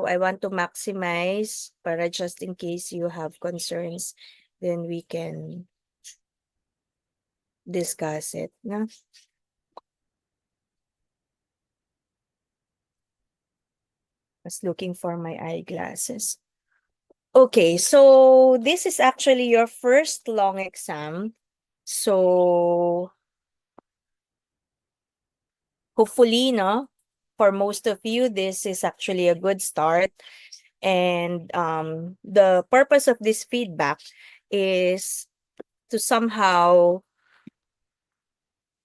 I want to maximize para just in case you have concerns, then we can discuss it. No? I was looking for my eyeglasses. Okay, so this is actually your first long exam. So hopefully, no, for most of you, this is actually a good start. And the purpose of this feedback is to somehow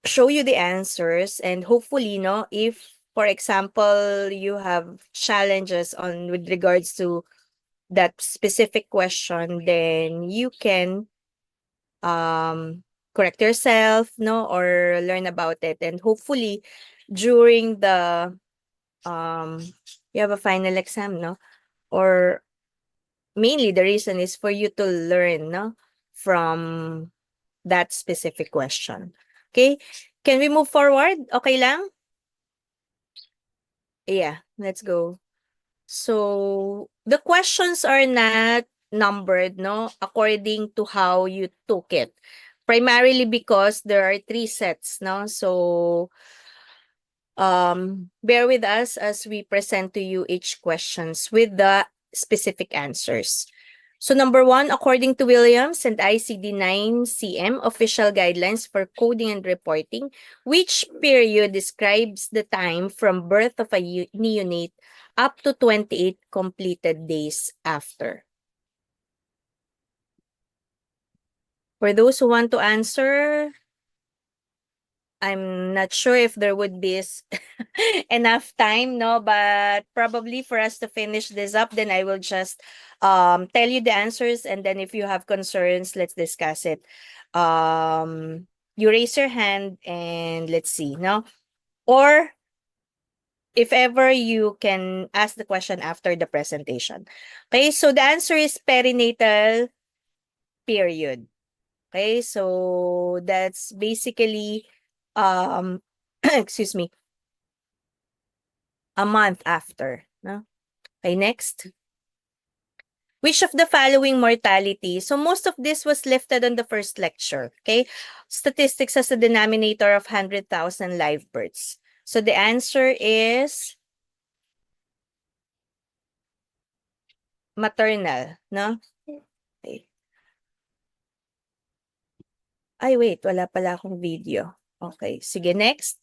show you the answers, and hopefully, no, if for example you have challenges on with regards to that specific question, then you can correct yourself, no, or learn about it. And hopefully during the you have a final exam, no, or mainly the reason is for you to learn, no, from that specific question. Okay, can we move forward? Okay lang? Yeah, let's go. So the questions are not numbered, no, according to how you took it. Primarily because there are 3 sets, no? So bear with us as we present to you each questions with the specific answers. So number 1, according to Williams and ICD 9-CM official guidelines for coding and reporting, which period describes the time from birth of a neonate up to 28 completed days after? For those who want to answer, I'm not sure if there would be enough time, no, but probably for us to finish this up, then I will just tell you the answers, and then if you have concerns, let's discuss it. You raise your hand and let's see, no? Or if ever you can ask the question after the presentation. Okay, so the answer is perinatal period. Okay, so that's basically excuse me, a month after, no? Okay, next. Which of the following mortality? So most of this was lifted on the first lecture, okay? Statistics has a denominator of 100,000 live births. So the answer is maternal, no? Okay. Ay, wait, wala pala akong video. Okay, sige, next.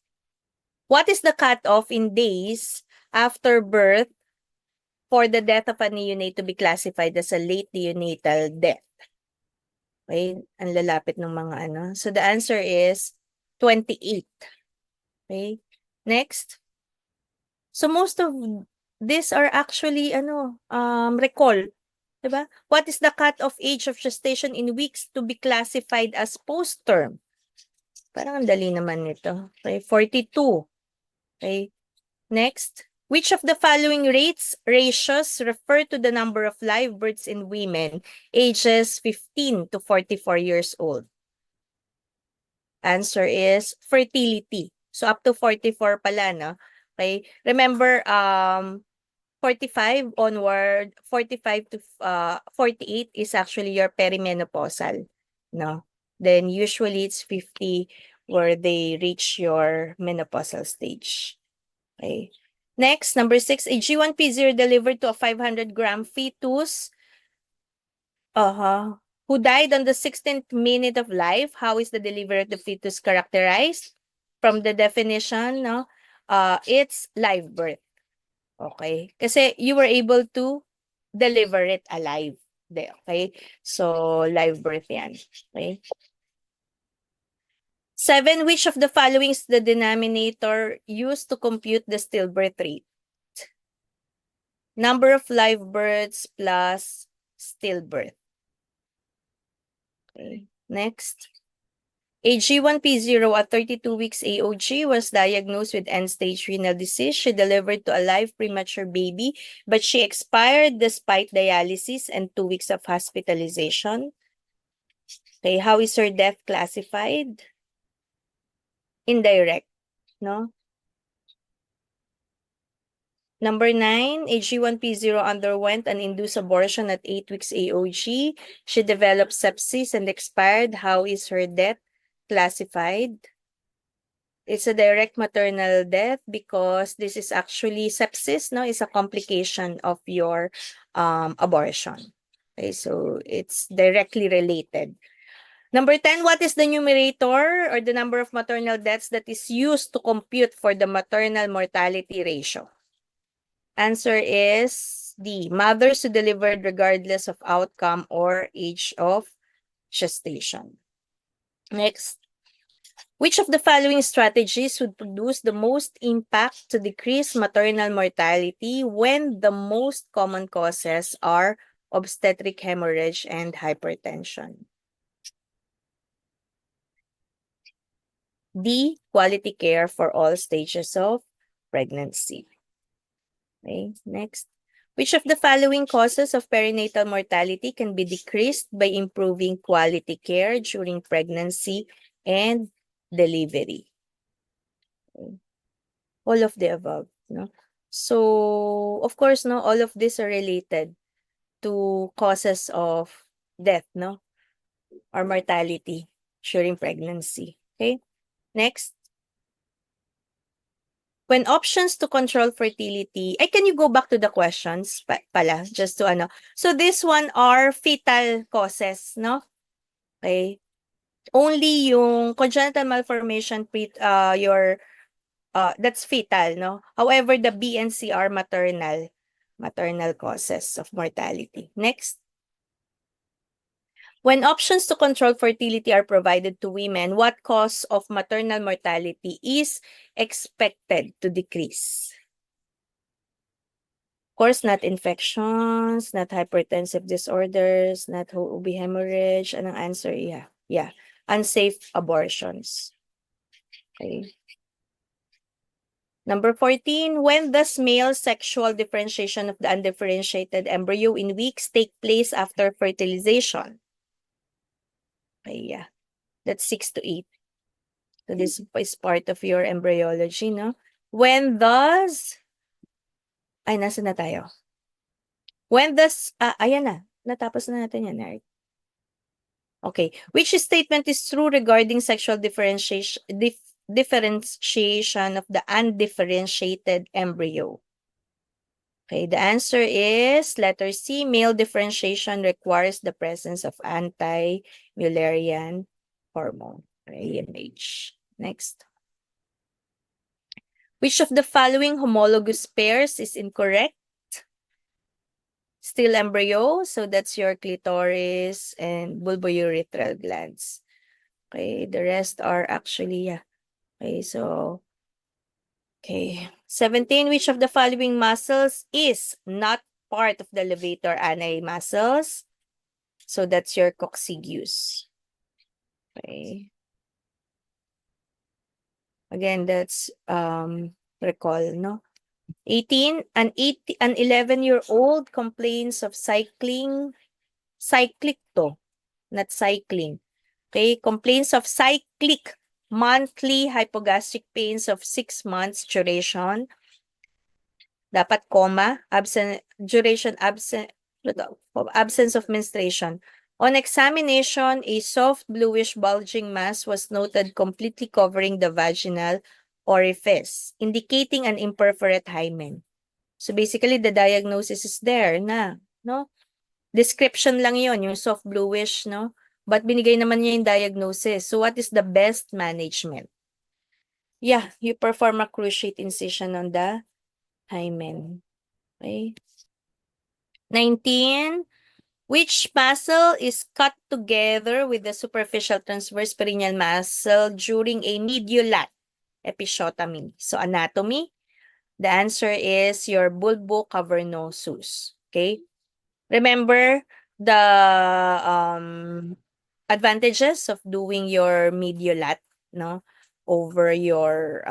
What is the cutoff in days after birth for the death of a neonate to be classified as a late neonatal death? Okay, ang lalapit ng mga ano. So the answer is 28. Okay, next. So most of these are actually recall. Diba? What is the cut-off age of gestation in weeks to be classified as post-term? Parang ang dali naman nito. Okay, 42. Okay, next. Which of the following ratios refer to the number of live births in women ages 15 to 44 years old? Answer is fertility. So up to 44 pala, no? Okay. Remember, 45 onward, 45 to 48 is actually your perimenopausal, no? Then usually it's 50 where they reach your menopausal stage. Okay. Next, number 6, a G1P0 delivered to a 500-gram fetus who died on the 16th minute of life. How is the delivery of the fetus characterized? From the definition, no? It's live birth. Okay? Kasi you were able to deliver it alive. Okay? So, live birth yan. Okay? 7, which of the following is the denominator used to compute the stillbirth rate? Number of live births plus stillbirth. Okay. Next. A G1P0 at 32 weeks AOG was diagnosed with end-stage renal disease. She delivered to a live premature baby, but she expired despite dialysis and 2 weeks of hospitalization. Okay, how is her death classified? Indirect, no? Number 9, AG1P0 underwent an induced abortion at 8 weeks AOG. She developed sepsis and expired. How is her death classified? It's a direct maternal death because this is actually sepsis, no? It's a complication of your abortion. Okay, so it's directly related. Number 10, what is the numerator or the number of maternal deaths that is used to compute for the maternal mortality ratio? Answer is D, mothers who delivered regardless of outcome or age of gestation. Next, which of the following strategies would produce the most impact to decrease maternal mortality when the most common causes are obstetric hemorrhage and hypertension? D, quality care for all stages of pregnancy. Okay, next. Which of the following causes of perinatal mortality can be decreased by improving quality care during pregnancy and delivery? Okay. All of the above, no? So, of course, no, all of these are related to causes of death, no? Or mortality during pregnancy. Okay? Next. When options to control fertility, can you go back to the questions pala, just to ano. So this one are fetal causes, no? Okay. Only yung congenital malformation, that's fetal, no? However, the B and C are maternal causes of mortality. Next. When options to control fertility are provided to women, what cause of maternal mortality is expected to decrease? Of course, not infections, not hypertensive disorders, not OB hemorrhage. Anong answer? Yeah. Unsafe abortions. Okay. Number 14, when does male sexual differentiation of the undifferentiated embryo in weeks take place after fertilization? Okay, yeah. That's 6 to 8. So this is part of your embryology, no? When does... nasa na tayo? When does... ayan na. Natapos na natin yan, right? Okay. Which statement is true regarding sexual differentiation of the undifferentiated embryo? Okay, the answer is letter C. Male differentiation requires the presence of anti-Mullerian hormone, or AMH. Next. Which of the following homologous pairs is incorrect? Still embryo, so that's your clitoris and bulbourethral glands. Okay, the rest are actually, yeah. Okay, so, okay. 17, which of the following muscles is not part of the levator ani muscles? So that's your coccygeus. Okay. Again, that's recall, no? 18, an 11-year-old complains of cyclic to, not cycling. Okay, complains of cyclic monthly hypogastric pains of 6 months duration. Dapat comma, absence of menstruation. On examination, a soft bluish bulging mass was noted completely covering the vaginal orifice, indicating an imperforate hymen. So basically, the diagnosis is there na, no? Description lang yon, yung soft bluish, no? But binigay naman niya yung diagnosis. So what is the best management? Yeah, you perform a cruciate incision on the hymen. Okay. 19, which muscle is cut together with the superficial transverse perineal muscle during a mediolat episiotomy? So anatomy, the answer is your bulbocavernosus. Okay. Remember the advantages of doing your mediolat, no, over your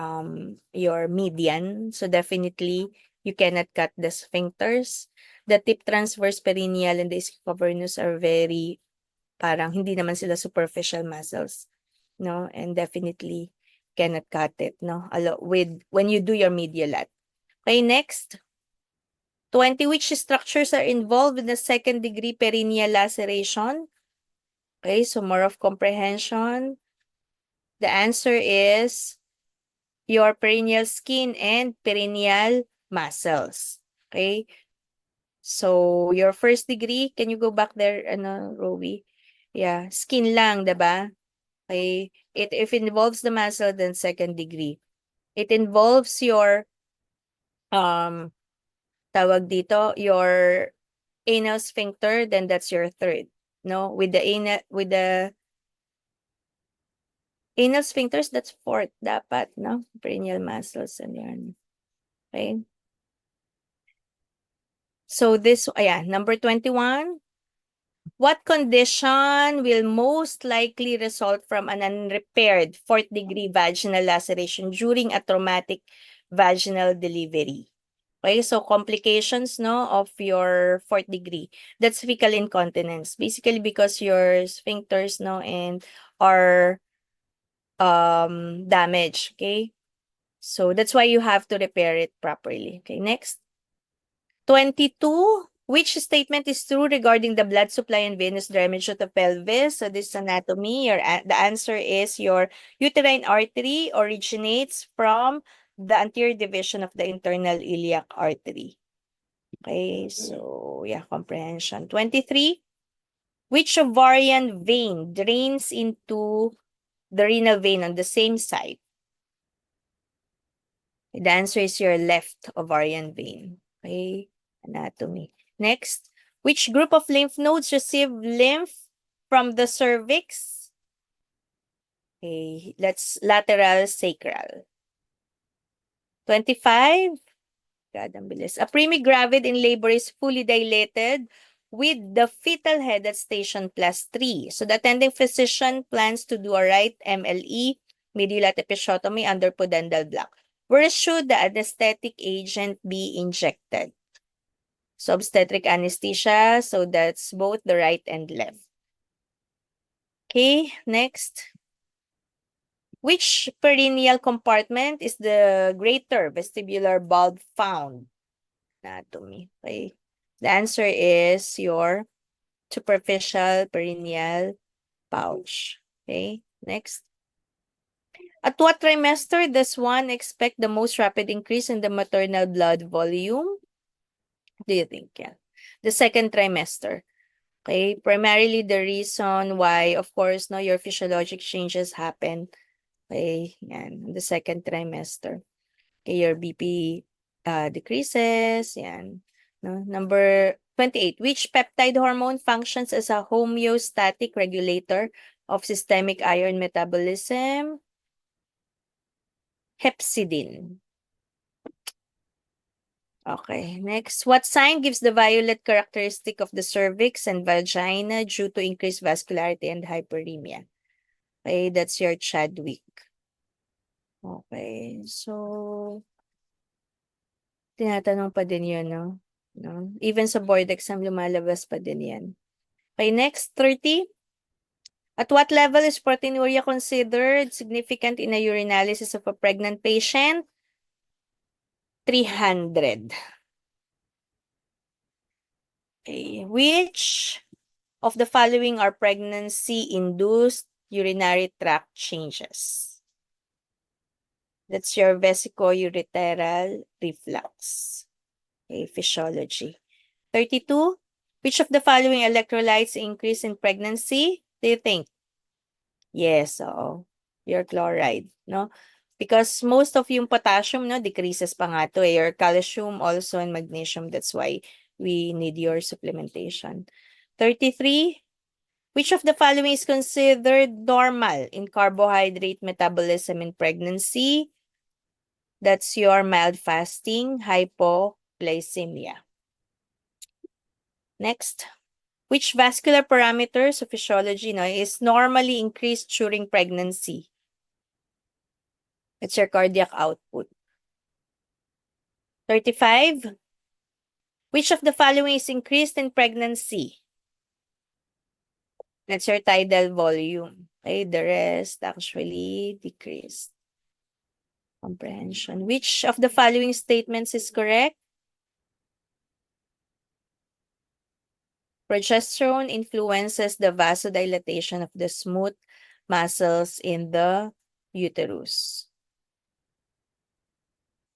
median. So definitely you cannot cut the sphincters. The tip transverse perineal and the ischiocavernous are very, parang hindi naman sila superficial muscles, no, and definitely cannot cut it, no, with when you do your mediolat. Okay, next. 20, which structures are involved in the second-degree perineal laceration? Okay, so more of comprehension. The answer is your perineal skin and perineal muscles. Okay? So, your first degree, can you go back there, Rowie? Yeah, skin lang, diba? Okay? If it involves the muscle, then second degree. It involves your, tawag dito, your anal sphincter, then that's your third. No? With the anal sphincters, that's fourth dapat, no? Perineal muscles and yan. Okay? So this, ayan, number 21. What condition will most likely result from an unrepaired fourth-degree vaginal laceration during a traumatic vaginal delivery? Okay, so complications, no, of your fourth degree. That's fecal incontinence. Basically because your sphincters, no, and are damaged, okay? So that's why you have to repair it properly. Okay, next. 22. Which statement is true regarding the blood supply and venous drainage of the pelvis? So this is anatomy. The answer is your uterine artery originates from the anterior division of the internal iliac artery. Okay, so yeah, comprehension. 23. Which ovarian vein drains into the renal vein on the same side? The answer is your left ovarian vein. Okay, anatomy. Next, which group of lymph nodes receive lymph from the cervix? Okay, that's lateral sacral. 25. God, ang bilis. A gravid in labor is fully dilated with the fetal head at station +3. So the attending physician plans to do a right MLE, medial episiotomy under pudendal block. Where should the anesthetic agent be injected? So obstetric anesthesia, so that's both the right and left. Okay, next. Which perineal compartment is the greater vestibular bulb found? Anatomy. Okay. The answer is your superficial perineal pouch. Okay, next. At what trimester does one expect the most rapid increase in the maternal blood volume? Do you think? Yeah. The second trimester. Okay, primarily the reason why, of course, no, your physiologic changes happen. Okay, yan, in the second trimester. Okay, your BP decreases. Yan. No? Number 28. Which peptide hormone functions as a homeostatic regulator of systemic iron metabolism? Hepcidin. Okay, next. What sign gives the violet characteristic of the cervix and vagina due to increased vascularity and hyperemia? Okay, that's your Chadwick. Okay, so tinatanong pa din yun, no? Even sa board exam, lumalabas pa din yan. Okay, next, 30. At what level is proteinuria considered significant in a urinalysis of a pregnant patient? 300. Okay, which of the following are pregnancy-induced urinary tract changes? That's your vesicoureteral reflux. Okay, physiology. 32. Which of the following electrolytes increase in pregnancy? Do you think? Yes, so your chloride, no? Because most of yung potassium, no, decreases pa nga to. Your calcium also and magnesium. That's why we need your supplementation. 33. Which of the following is considered normal in carbohydrate metabolism in pregnancy? That's your mild fasting, hypoglycemia. Next. Which vascular parameters of physiology is normally increased during pregnancy? It's your cardiac output. 35. Which of the following is increased in pregnancy? That's your tidal volume. Okay, the rest actually decreased. Comprehension. Which of the following statements is correct? Progesterone influences the vasodilatation of the smooth muscles in the uterus.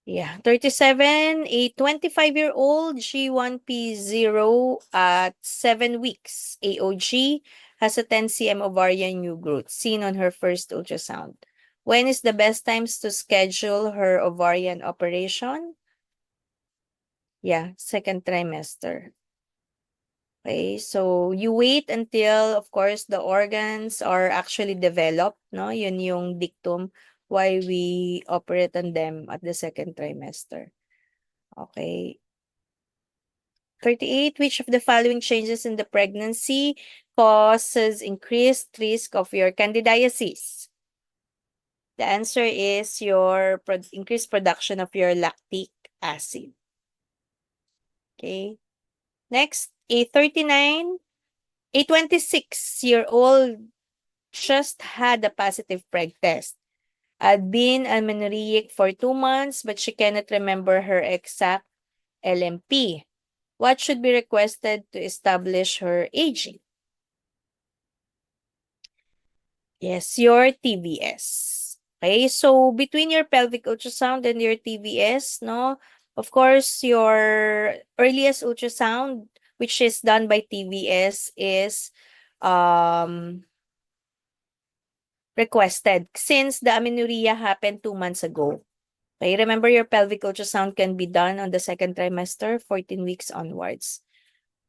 Yeah, 37, a 25-year-old G1P0 at 7 weeks. AOG has a 10 cm ovarian new growth seen on her first ultrasound. When is the best times to schedule her ovarian operation? Yeah, second trimester. Okay, so you wait until, of course, the organs are actually developed, no? Yun yung dictum why we operate on them at the second trimester. Okay. 38, which of the following changes in the pregnancy causes increased risk of your candidiasis? The answer is your increased production of your lactic acid. Okay. Next, a 26-year-old just had a positive preg test. Had been amenorrheic for 2 months, but she cannot remember her exact LMP. What should be requested to establish her aging? Yes, your TVS. Okay, so between your pelvic ultrasound and your TVS, no, of course, your earliest ultrasound, which is done by TVS, is requested since the amenorrhea happened 2 months ago. Okay, remember your pelvic ultrasound can be done on the second trimester, 14 weeks onwards.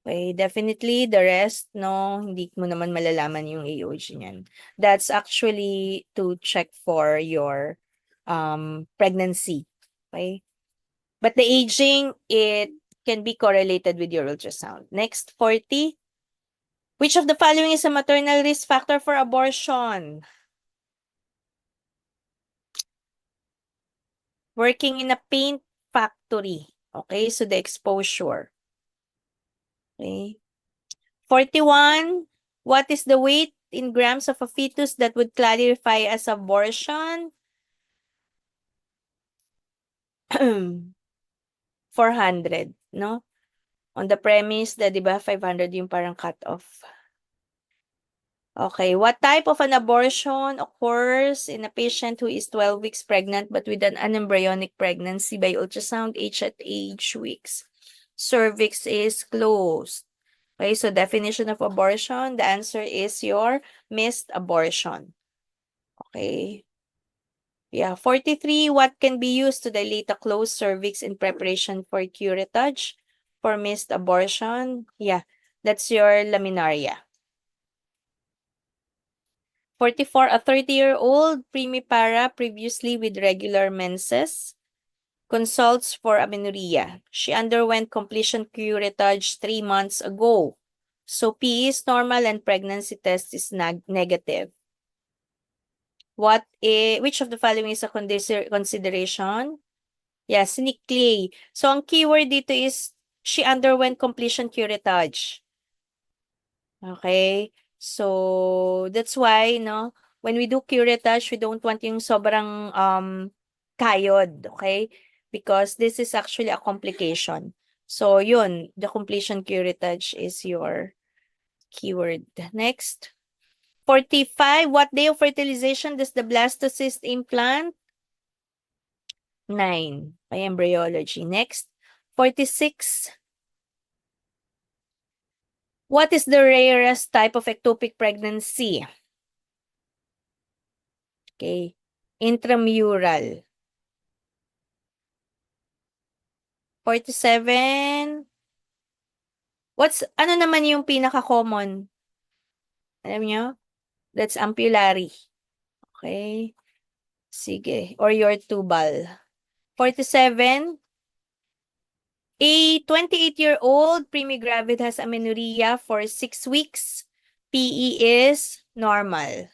Okay, definitely the rest, no, hindi mo naman malalaman yung AOG niyan. That's actually to check for your pregnancy. Okay? But the aging, it can be correlated with your ultrasound. Next, 40. Which of the following is a maternal risk factor for abortion? Working in a paint factory. Okay, so the exposure. Okay. 41. What is the weight in grams of a fetus that would qualify as abortion? 400, no? On the premise that, di ba, 500 yung parang cut-off. Okay, what type of an abortion occurs in a patient who is 12 weeks pregnant but with an unembryonic pregnancy by ultrasound age at age weeks? Cervix is closed. Okay, so definition of abortion, the answer is your missed abortion. Okay. Yeah, 43, what can be used to dilate a closed cervix in preparation for curettage for missed abortion? Yeah, that's your laminaria. 44, a 30-year-old primipara previously with regular menses consults for amenorrhea. She underwent completion curettage 3 months ago. So P is normal and pregnancy test is negative. Which of the following is a consideration? Yes, Nick Clay. So ang keyword dito is she underwent completion curettage. Okay? So that's why, no, when we do curettage, we don't want yung sobrang kayod, okay? Because this is actually a complication. So yun, the completion curettage is your keyword. Next. 45, what day of fertilization does the blastocyst implant? 9, by embryology. Next, 46. What is the rarest type of ectopic pregnancy? Okay, intramural. 47. Ano naman yung pinaka-common? Alam nyo? That's ampullary. Okay. Sige. Or your tubal. 47. A 28-year-old preemie-gravid has amenorrhea for 6 weeks. PE is normal.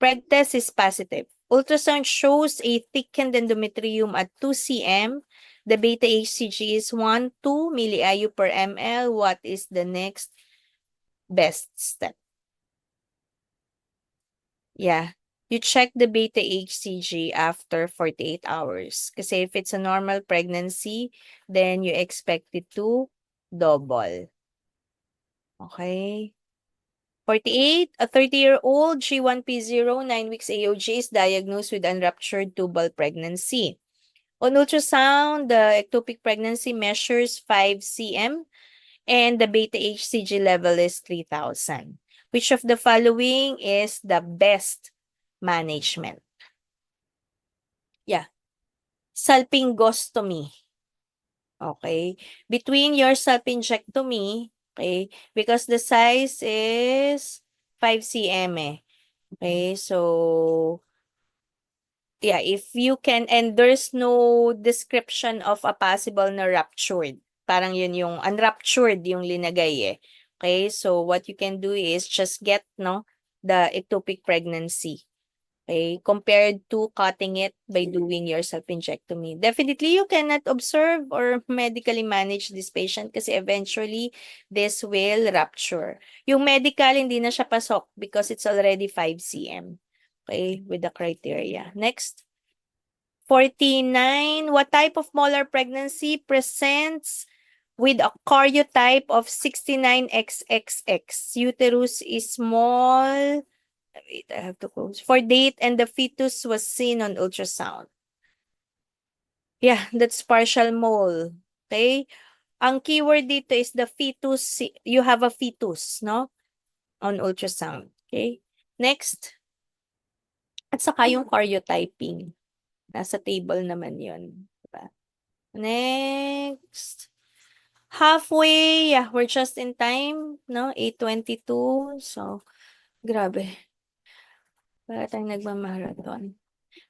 Preg test is positive. Ultrasound shows a thickened endometrium at 2 cm. The beta HCG is 1-2 milliIU per ml. What is the next best step? Yeah. You check the beta HCG after 48 hours. Kasi if it's a normal pregnancy, then you expect it to double. Okay. 48, a 30-year-old G1P0, 9 weeks AOG is diagnosed with unruptured tubal pregnancy. On ultrasound, the ectopic pregnancy measures 5 cm and the beta HCG level is 3,000. Which of the following is the best management? Yeah. Salpingostomy. Okay. Between your salpingectomy, okay, because the size is 5 cm eh. Okay, so yeah, if you can, and there's no description of a possible na ruptured. Parang yun yung unruptured yung linagay eh. Okay, so what you can do is just get no the ectopic pregnancy. Okay, compared to cutting it by doing your salpingectomy. Definitely, you cannot observe or medically manage this patient kasi eventually this will rupture. Yung medical, hindi na siya pasok because it's already 5 cm. Okay, with the criteria. Next. 49. What type of molar pregnancy presents with a karyotype of 69XXX? Uterus is small. Wait, I have to close. For date and the fetus was seen on ultrasound. Yeah, that's partial mole. Okay? Ang keyword dito is the fetus. You have a fetus, no? On ultrasound. Okay? Next. At saka yung karyotyping. Nasa table naman yun. Diba? Next. Halfway. Yeah, we're just in time. No? 8:22. So, grabe. Para tayong nagmamarathon.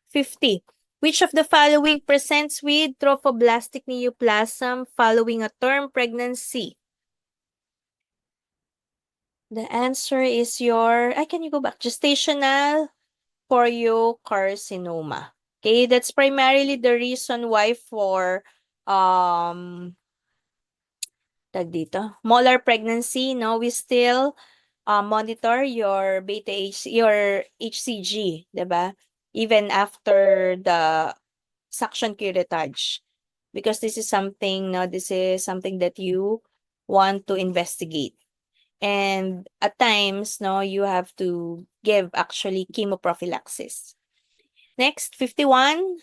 50. Which of the following presents with trophoblastic neoplasm following a term pregnancy? The answer is your, can you go back? Gestational choriocarcinoma. Okay, that's primarily the reason why for molar pregnancy, no, we still monitor your your HCG, 'di ba? Even after the suction curettage. Because this is something, no, this is something that you want to investigate. And at times, no, you have to give actually chemoprophylaxis. Next, 51.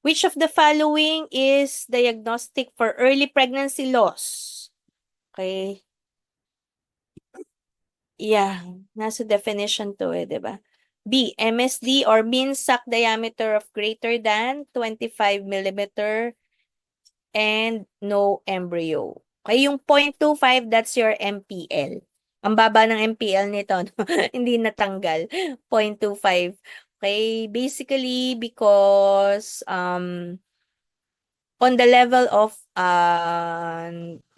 Which of the following is diagnostic for early pregnancy loss? Okay. Yeah, nasa definition to eh, di ba? B, MSD or mean sac diameter of greater than 25 millimeter and no embryo. Okay, yung 0.25, that's your MPL. Ang baba ng MPL nito, no? Hindi natanggal. 0.25. Okay, basically because on the level of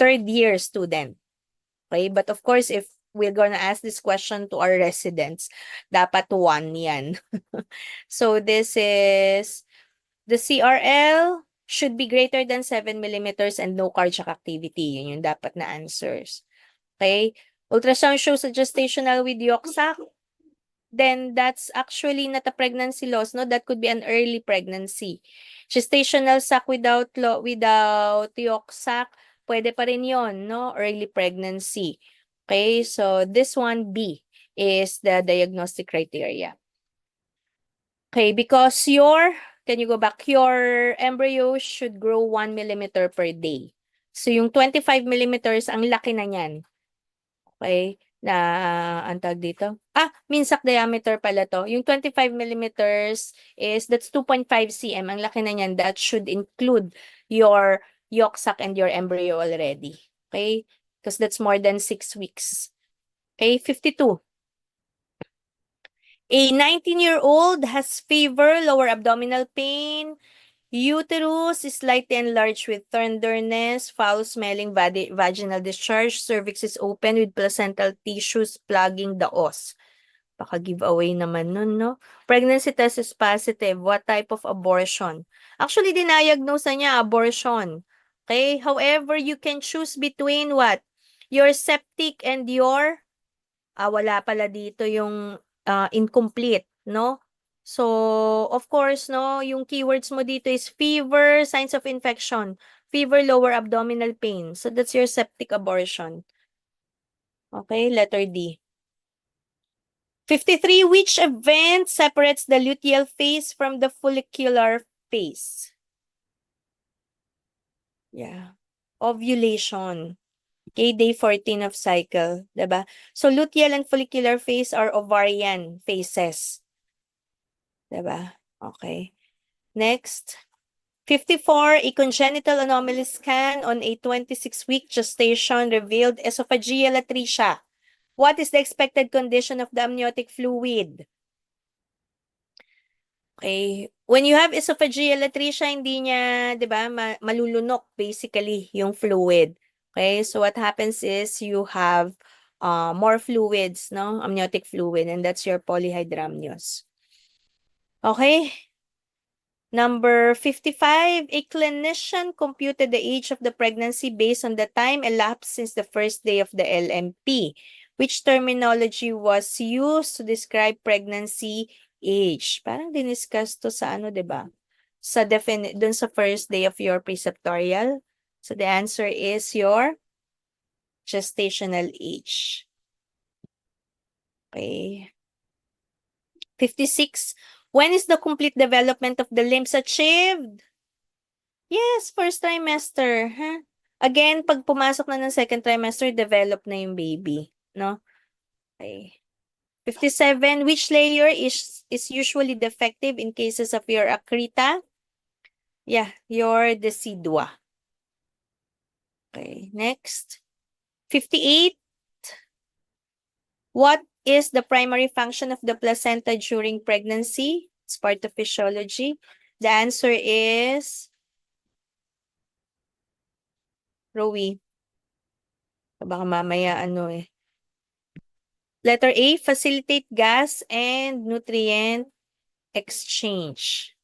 third year student. Okay, but of course, if we're gonna ask this question to our residents, dapat 1 yan. So this is the CRL should be greater than 7 millimeters and no cardiac activity. Yun yung dapat na answers. Okay? Ultrasound shows a gestational with yolk sac. Then that's actually not a pregnancy loss, no? That could be an early pregnancy. Gestational sac without yolk sac, pwede pa rin yon, no? Early pregnancy. Okay? So this one, B, is the diagnostic criteria. Okay, because can you go back? Your embryo should grow 1 millimeter per day. So yung 25 millimeters, ang laki na niyan. Okay? Ang tawag dito? Mean sac diameter pala to. Yung 25 millimeters that's 2.5 cm. Ang laki na niyan. That should include your yolk sac and your embryo already. Okay? Because that's more than 6 weeks. Okay, 52. A 19-year-old has fever, lower abdominal pain, uterus is slightly enlarged with tenderness, foul-smelling vaginal discharge, cervix is open with placental tissues plugging the os. Baka giveaway naman nun, no? Pregnancy test is positive. What type of abortion? Actually, diniagnose na niya abortion. Okay? However, you can choose between what? Your septic and your wala pala dito yung incomplete, no? So, of course, no, yung keywords mo dito is fever, signs of infection, fever, lower abdominal pain. So, that's your septic abortion. Okay, letter D. 53, which event separates the luteal phase from the follicular phase? Yeah. Ovulation. Okay, day 14 of cycle, diba? So, luteal and follicular phase are ovarian phases. Diba? Okay. Next. 54, a congenital anomaly scan on a 26-week gestation revealed esophageal atresia. What is the expected condition of the amniotic fluid? Okay. When you have esophageal atresia, hindi niya, di ba, malulunok basically yung fluid. Okay. So what happens is you have more fluids, no? Amniotic fluid, and that's your polyhydramnios. Okay. Number 55, a clinician computed the age of the pregnancy based on the time elapsed since the first day of the LMP. Which terminology was used to describe pregnancy age? Parang diniscuss to sa ano, 'di ba? Sa dun sa first day of your preceptorial. So the answer is your gestational age. Okay. 56, when is the complete development of the limbs achieved? Yes, first trimester. Huh? Again, pag pumasok na ng second trimester, develop na yung baby. No? Okay. 57, which layer is usually defective in cases of your acrita? Yeah, your decidua. Okay, next. 58, what is the primary function of the placenta during pregnancy? It's part of physiology. The answer is Rowie. Baka mamaya ano eh. Letter A, facilitate gas and nutrient exchange.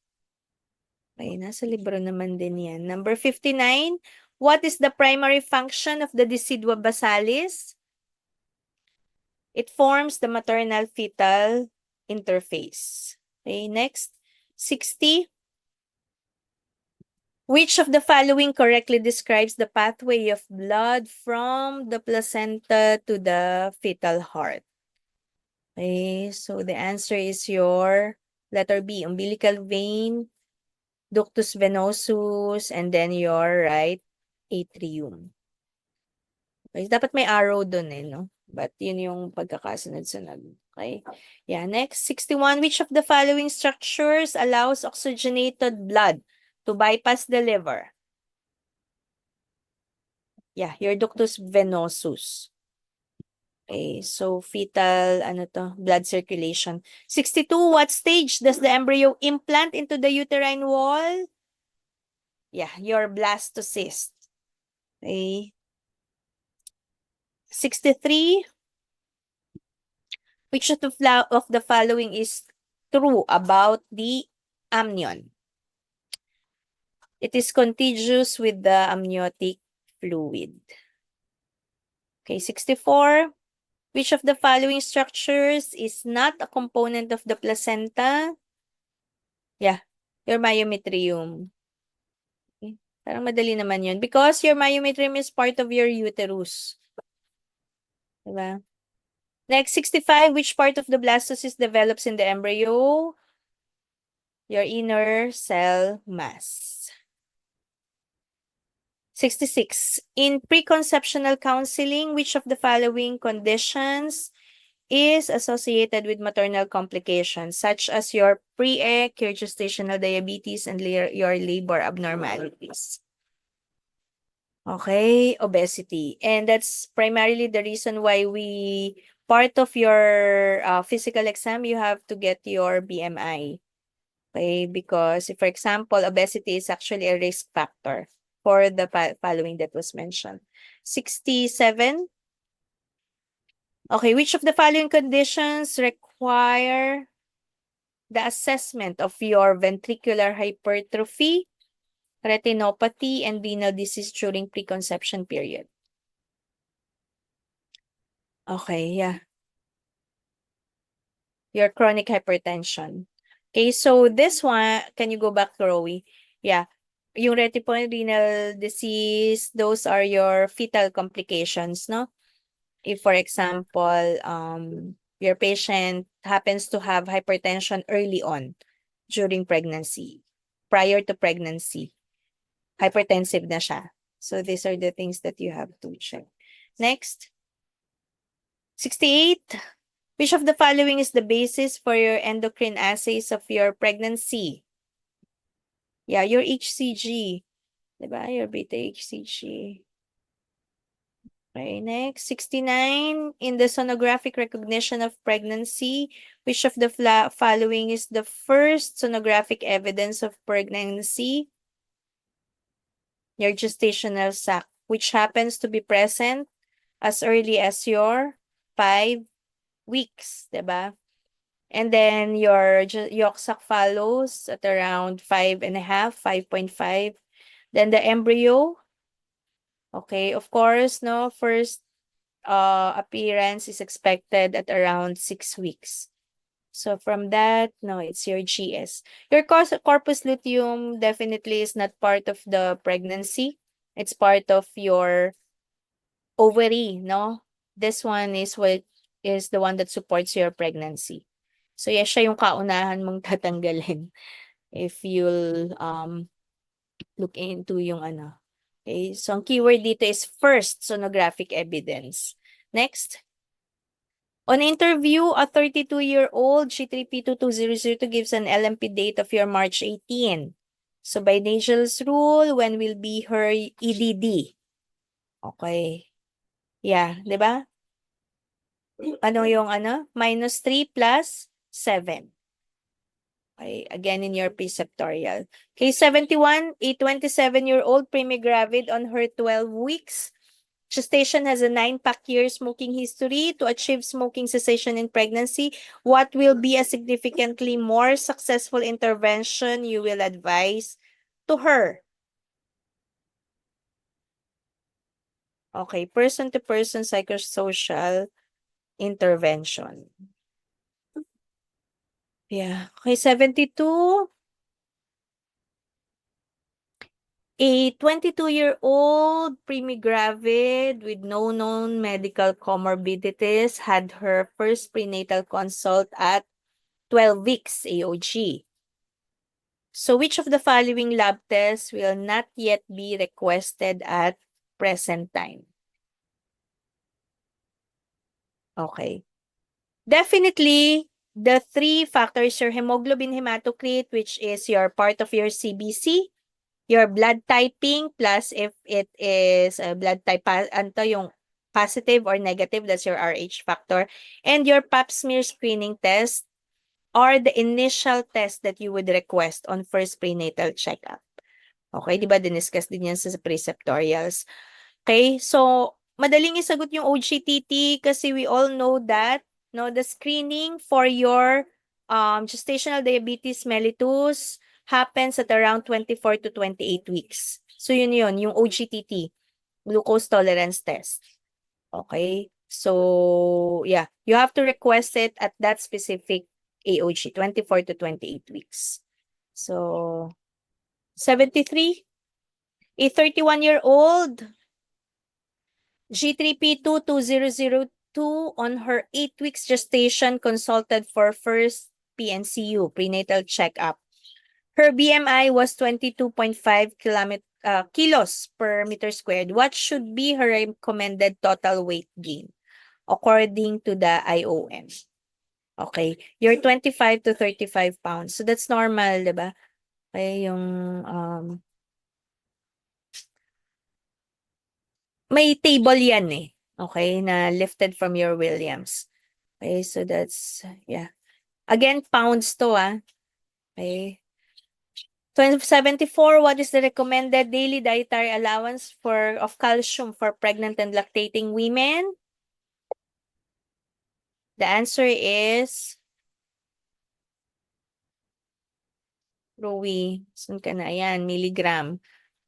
Okay, nasa libro naman din yan. Number 59, what is the primary function of the decidua basalis? It forms the maternal-fetal interface. Okay, next. 60, which of the following correctly describes the pathway of blood from the placenta to the fetal heart? Okay, so the answer is your letter B, umbilical vein, ductus venosus, and then your right atrium. Okay, dapat may arrow dun eh, no? But yun yung pagkakasunod-sunod. Okay? Yeah, next, 61. Which of the following structures allows oxygenated blood to bypass the liver? Yeah, your ductus venosus. Okay, so fetal, ano to, blood circulation. 62, what stage does the embryo implant into the uterine wall? Yeah, your blastocyst. Okay. 63, which of the following is true about the amnion? It is contiguous with the amniotic fluid. Okay, 64. Which of the following structures is not a component of the placenta? Yeah, your myometrium. Okay. Parang madali naman yun. Because your myometrium is part of your uterus. Diba? Next, 65. Which part of the blastocyst develops in the embryo? Your inner cell mass. 66. In preconceptional counseling, which of the following conditions is associated with maternal complications, such as your pre-ec, your gestational diabetes, and your labor abnormalities? Okay, obesity. And that's primarily the reason why part of your physical exam, you have to get your BMI. Okay, because if, for example, obesity is actually a risk factor for the following that was mentioned. 67. Okay, which of the following conditions require the assessment of your ventricular hypertrophy, retinopathy, and renal disease during preconception period? Okay, yeah. Your chronic hypertension. Okay, so this one, can you go back to Rowie? Yeah. Yung renal disease, those are your fetal complications, no? If, for example, your patient happens to have hypertension early on during pregnancy, prior to pregnancy, hypertensive na siya. So these are the things that you have to check. Next. 68. Which of the following is the basis for your endocrine assays of your pregnancy? Yeah, your HCG. Diba? Your beta HCG. Okay, next. 69. In the sonographic recognition of pregnancy, which of the following is the first sonographic evidence of pregnancy? Your gestational sac, which happens to be present as early as your 5 weeks, diba? And then your yolk sac follows at around 5.5, 5.5. Then the embryo, okay, of course, no, first appearance is expected at around 6 weeks. So from that, no, it's your GS. Your corpus luteum definitely is not part of the pregnancy. It's part of your ovary, no? This one is what is the one that supports your pregnancy. So yes, siya yung kaunahan mong tatanggalin if you'll look into yung ano. Okay, so ang keyword dito is first sonographic evidence. Next. On interview, a 32-year-old G3P22002 gives an LMP date of your March 18. So by Nagel's rule, when will be her EDD? Okay. Yeah, di ba? Ano yung ano? -3 plus 7. Okay, again in your preceptorial. Okay, 71, a 27-year-old primigravid on her 12 weeks. Gestation has a 9-pack-year smoking history. To achieve smoking cessation in pregnancy, what will be a significantly more successful intervention you will advise to her? Okay, person-to-person psychosocial intervention. Yeah. Okay, 72. A 22-year-old primigravid with no known medical comorbidities had her first prenatal consult at 12 weeks AOG. So which of the following lab tests will not yet be requested at present time? Okay. Definitely, the 3 factors, your hemoglobin hematocrit, which is your part of your CBC, your blood typing, plus if it is a blood type, anto yung positive or negative, that's your RH factor, and your pap smear screening test are the initial test that you would request on first prenatal checkup. Okay, di ba? Diniscuss din yan sa preceptorials. Okay, so madaling isagot yung OGTT kasi we all know that no, the screening for your gestational diabetes mellitus happens at around 24 to 28 weeks. So yun, yung OGTT, glucose tolerance test. Okay, so yeah, you have to request it at that specific AOG, 24 to 28 weeks. So 73, a 31-year-old G3P22002 on her 8 weeks gestation consulted for first PNCU, prenatal checkup. Her BMI was 22.5 kilos per meter squared. What should be her recommended total weight gain according to the IOM? Okay, you're 25 to 35 pounds. So that's normal, diba? Okay, yung may table yan eh. Okay, na lifted from your Williams. Okay, so that's, yeah. Again, pounds to, Okay. 74, what is the recommended daily dietary allowance of calcium for pregnant and lactating women? The answer is Rui. Saan ka na? Ayan, milligram.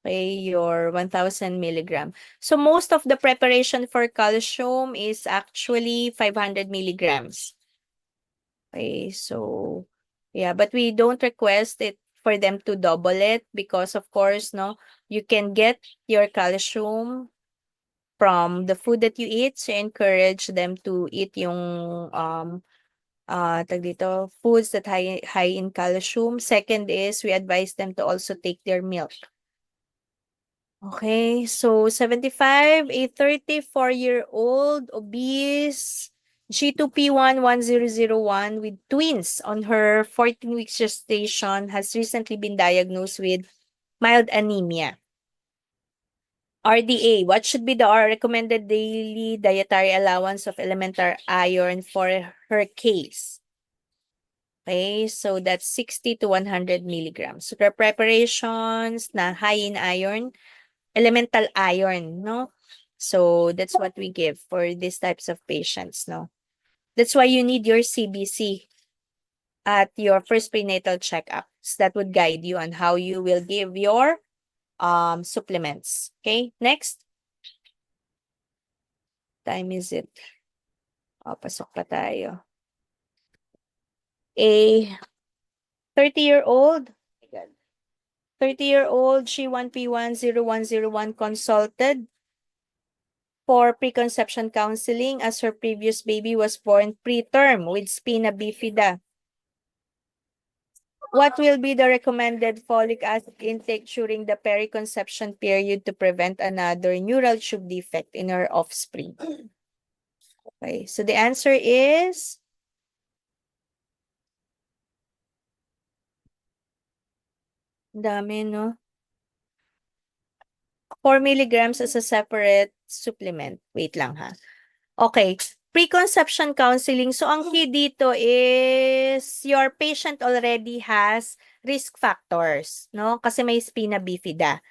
Okay, your 1,000 milligram. So most of the preparation for calcium is actually 500 milligrams. Okay, so yeah, but we don't request it for them to double it because of course, no, you can get your calcium from the food that you eat. So encourage them to eat yung foods that high in calcium. Second is we advise them to also take their milk. Okay, so 75, a 34-year-old obese G2P1 1001 with twins on her 14 weeks gestation has recently been diagnosed with mild anemia. RDA, what should be the recommended daily dietary allowance of elemental iron for her case? Okay, so that's 60 to 100 milligrams. So, preparations na high in iron, elemental iron, no? So that's what we give for these types of patients, no? That's why you need your CBC at your first prenatal checkups. That would guide you on how you will give your supplements. Okay, next. Time is it? O, pasok pa tayo. A 30-year-old, 30-year-old G1P1 0101 consulted for preconception counseling as her previous baby was born preterm with spina bifida. What will be the recommended folic acid intake during the periconception period to prevent another neural tube defect in her offspring? Okay, so the answer is dami, no? 4 milligrams as a separate supplement. Wait lang ha. Okay, preconception counseling. So, ang key dito is your patient already has risk factors, no? Kasi may spina bifida.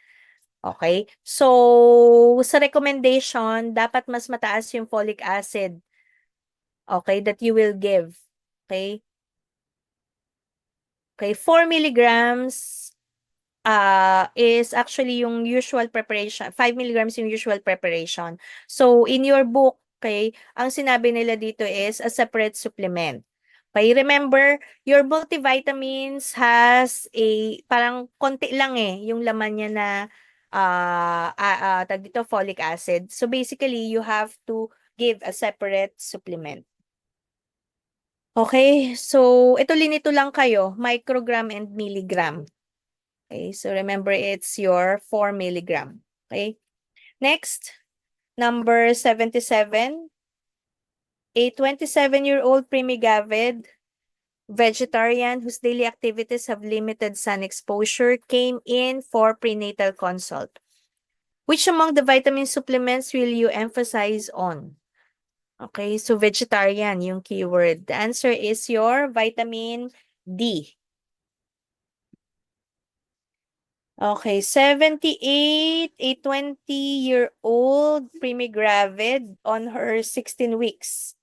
Okay? So, sa recommendation, dapat mas mataas yung folic acid. Okay, that you will give. Okay? Okay, 4 milligrams is actually yung usual preparation. 5 milligrams yung usual preparation. So, in your book, okay, ang sinabi nila dito is a separate supplement. Okay, remember, your multivitamins has parang konti lang yung laman niya na tag dito, folic acid. So, basically, you have to give a separate supplement. Okay, so ito linito lang kayo, microgram and milligram. Okay, so remember it's your 4 milligram. Okay, next, number 77. A 27-year-old primigavid vegetarian whose daily activities have limited sun exposure came in for prenatal consult. Which among the vitamin supplements will you emphasize on? Okay, so vegetarian yung keyword. The answer is your vitamin D. Okay, 78, a 20-year-old primigravid on her 16 weeks.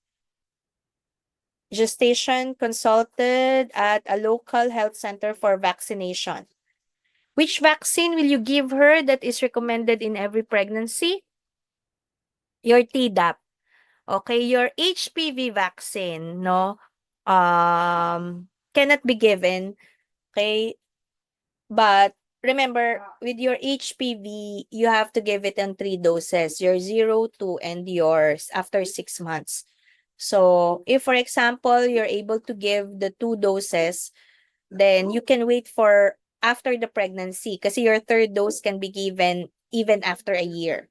Gestation consulted at a local health center for vaccination. Which vaccine will you give her that is recommended in every pregnancy? Your Tdap. Okay, your HPV vaccine, no, cannot be given. Okay, but remember, with your HPV, you have to give it in 3 doses, your 0, 2, and yours after 6 months. So, if for example, you're able to give the 2 doses, then you can wait for after the pregnancy kasi your 3rd dose can be given even after a year.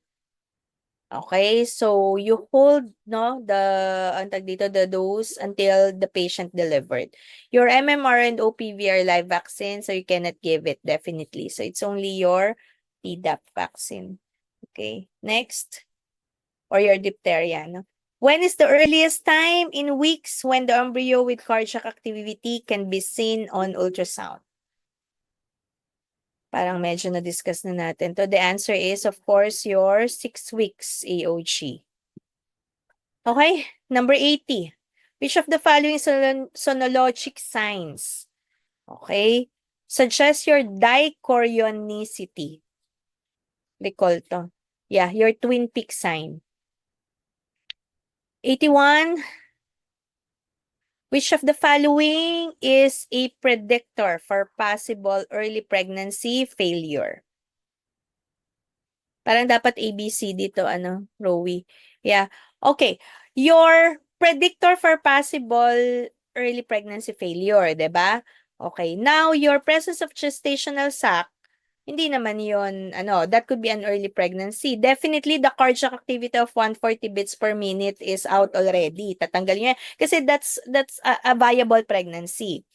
Okay, so you hold the dose until the patient delivered. Your MMR and OPV are live vaccine, so you cannot give it definitely. So it's only your Tdap vaccine. Okay, next, or your diphtheria. No? When is the earliest time in weeks when the embryo with cardiac activity can be seen on ultrasound? Parang medyo na-discuss na natin. So the answer is, of course, your 6 weeks AOG. Okay, number 80. Which of the following sonologic signs, okay, suggest your dichorionicity? Recall to. Yeah, your twin peak sign. 81. Which of the following is a predictor for possible early pregnancy failure? Parang dapat ABC dito, Rowie. Yeah. Okay. Your predictor for possible early pregnancy failure, 'di ba? Okay. Now, your presence of gestational sac, hindi naman yon that could be an early pregnancy. Definitely, the cardiac activity of 140 beats per minute is out already. Tatanggalin niya. Kasi that's a viable pregnancy.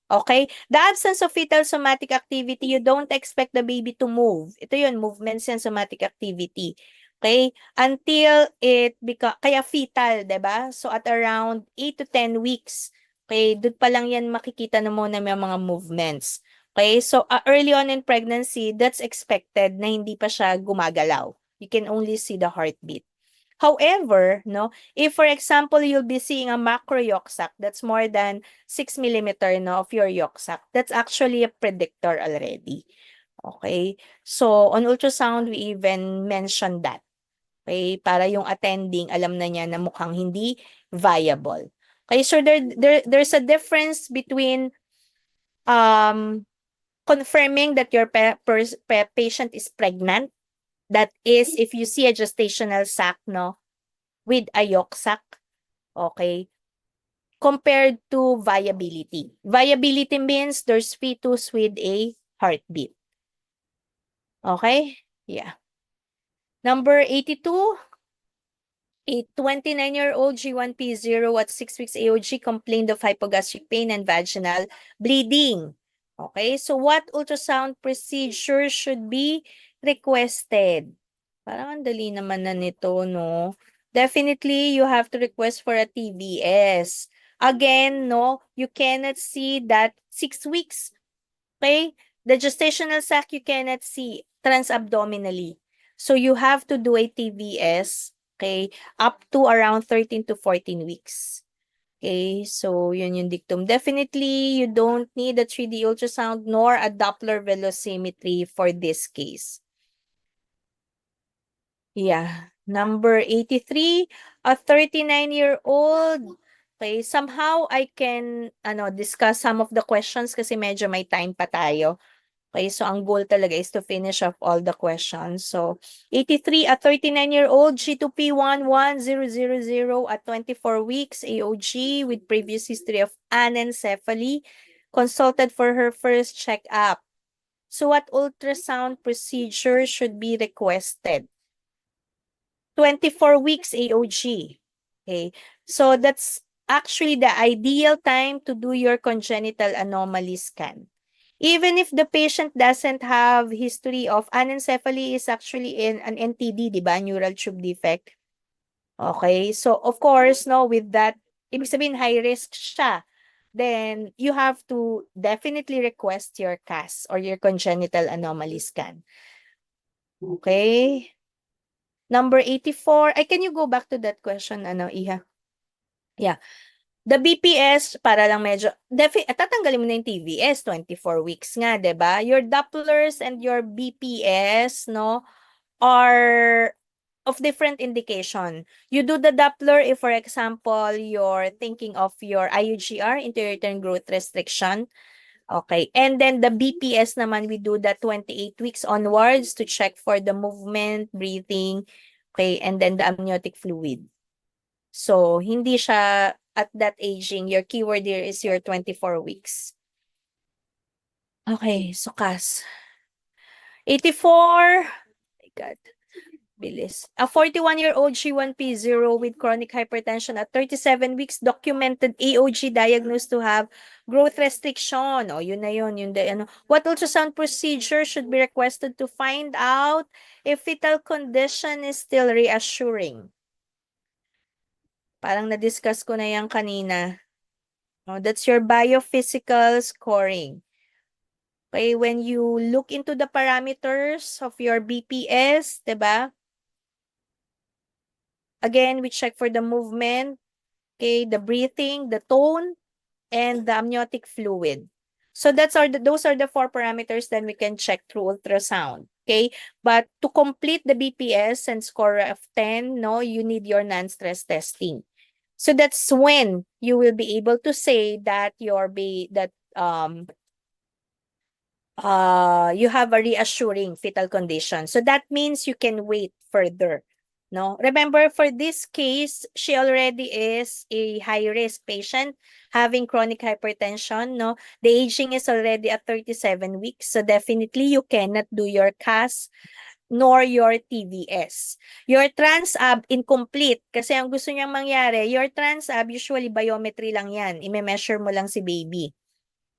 Okay? The absence of fetal somatic activity, you don't expect the baby to move. Ito yun, movements and somatic activity. Okay? Until kaya fetal, 'di ba? So at around 8 to 10 weeks, okay, doon pa lang yan makikita na muna may mga movements. Okay? So early on in pregnancy, that's expected na hindi pa siya gumagalaw. You can only see the heartbeat. However, no, if for example you'll be seeing a macro yolk sac that's more than 6 millimeter of your yolk sac, that's actually a predictor already. Okay? So on ultrasound, we even mentioned that. Okay? Para yung attending, alam na niya na mukhang hindi viable. Okay? So there's a difference between confirming that your patient is pregnant. That is, if you see a gestational sac, no, with a yolk sac, okay, compared to viability. Viability means there's fetus with a heartbeat. Okay? Yeah. Number 82, a 29-year-old G1P0 at 6 weeks AOG complained of hypogastric pain and vaginal bleeding. Okay, so what ultrasound procedure should be requested? Parang ang dali naman na nito, no? Definitely, you have to request for a TVS. Again, no, you cannot see that 6 weeks. Okay? The gestational sac, you cannot see transabdominally. So you have to do a TVS, okay, up to around 13 to 14 weeks. Okay, so yun yung dictum. Definitely, you don't need a 3D ultrasound nor a Doppler velocimetry for this case. Yeah. Number 83, a 39-year-old. Okay, somehow I can discuss some of the questions kasi medyo may time pa tayo. Okay, so ang goal talaga is to finish off all the questions. So, 83, a 39-year-old G2P11000 at 24 weeks AOG with previous history of anencephaly, consulted for her first checkup. So, what ultrasound procedure should be requested? 24 weeks AOG. Okay, so that's actually the ideal time to do your congenital anomaly scan. Even if the patient doesn't have history of anencephaly, is actually in an NTD, di ba? Neural tube defect. Okay, so of course, no, with that, ibig sabihin high risk siya. Then you have to definitely request your CAS or your congenital anomaly scan. Okay. Number 84. Can you go back to that question, Iha? Yeah. The BPS, para lang medyo, tatanggalin mo na yung TVS, 24 weeks nga, di ba? Your Dopplers and your BPS, no, are of different indication. You do the Doppler if, for example, you're thinking of your IUGR, interior uterine growth restriction. Okay. And then the BPS naman, we do that 28 weeks onwards to check for the movement, breathing, okay, and then the amniotic fluid. So, hindi siya at that aging. Your keyword here is your 24 weeks. Okay, so CAS. 84. My God. Bilis. A 41-year-old G1P0 with chronic hypertension at 37 weeks documented AOG diagnosed to have growth restriction. O, yun na yun. What ultrasound procedure should be requested to find out if fetal condition is still reassuring? Parang na-discuss ko na yan kanina. Oh, that's your biophysical scoring. Okay, when you look into the parameters of your BPS, diba? Again, we check for the movement, okay, the breathing, the tone, and the amniotic fluid. So those are the 4 parameters that we can check through ultrasound. Okay, but to complete the BPS and score of 10, no, you need your non-stress testing. So that's when you will be able to say that you have a reassuring fetal condition. So that means you can wait further. No? Remember, for this case, she already is a high-risk patient having chronic hypertension. No? The aging is already at 37 weeks. So definitely you cannot do your CAS nor your TVS. Your TransAb incomplete kasi ang gusto niyang mangyari, your TransAb usually biometry lang yan. I-measure mo lang si baby.